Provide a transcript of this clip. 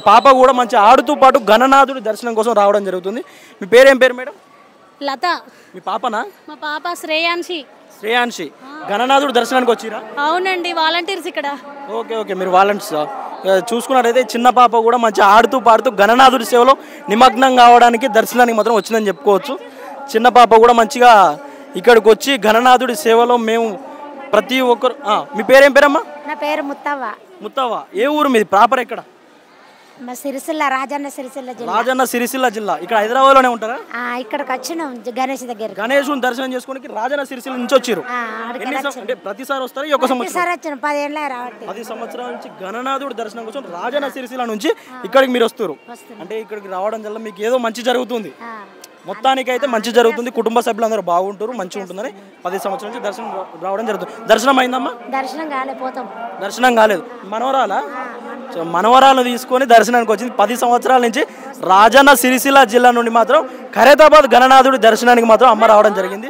పాప కూడా మంచి ఆడుతూ పాటు గణనాథుడి దర్శనం కోసం రావడం జరుగుతుంది. మీ పేరేం పేరు మేడం? లత. మీ పాపనా? మా పాప శ్రేయాన్షి. శ్రేయాన్షి గణనాథుడి దర్శనానికి వచ్చిరా? అవునండి, వాలంటీర్స్ ఇక్కడ. ఓకే ఓకే, మీరు వాలంటీర్స్. చూసుకున్నట్టయితే చిన్న పాప కూడా మంచి ఆడుతూ పాడుతూ గణనాథుడి సేవలో నిమగ్నం కావడానికి దర్శనానికి మాత్రం వచ్చిందని చెప్పుకోవచ్చు. చిన్న పాప కూడా మంచిగా ఇక్కడికి వచ్చి గణనాథుడి సేవలో మేము ప్రతి ఒక్కరు. మీ పేరేం పేరమ్మా? నా పేరు ముత్తవ్వ. ముత్తవ్వ. ఏ ఊరు మీది? ప్రాపర్ ఎక్కడ? మా సిరిసిల్ల, రాజన్న సిరిసిల్ల జిల్లా. రాజన్న సిరిసిల్ల జిల్లా. ఇక్కడ హైదరాబాద్లోనే ఉంటారా? ఇక్కడికి వచ్చినాం గణేష్ దగ్గర. గణేశుని దర్శనం చేసుకోవడానికి రాజన్న సిరిసిల్ల నుంచి వచ్చారు. అంటే ప్రతిసారి వస్తారు? ఈ ఒక సంవత్సరం వచ్చిన 10 ఏళ్ళ రావట్లేదు. 10 సంవత్సరాల నుంచి గణనాథుడి దర్శనం కోసం రాజన్న సిరిసిల్ల నుంచి ఇక్కడికి మీరు వస్తారు. అంటే ఇక్కడికి రావడం వల్ల మీకు ఏదో మంచి జరుగుతుంది. మొత్తానికైతే మంచి జరుగుతుంది. కుటుంబ సభ్యులందరూ బాగుంటారు, మంచిగా ఉంటుందని 10 సంవత్సరాల నుంచి దర్శనం రావడం జరుగుతుంది. దర్శనం అయిందమ్మా? దర్శనం కాలే, పోతాం. దర్శనం కాలేదు. మనవరాలా? మనవరాలు తీసుకొని దర్శనానికి వచ్చింది. 10 సంవత్సరాల నుంచి రాజన్న సిరిసిల్ల జిల్లా నుండి మాత్రం ఖైరతాబాద్ గణనాథుడి దర్శనానికి మాత్రం అమ్మ రావడం జరిగింది.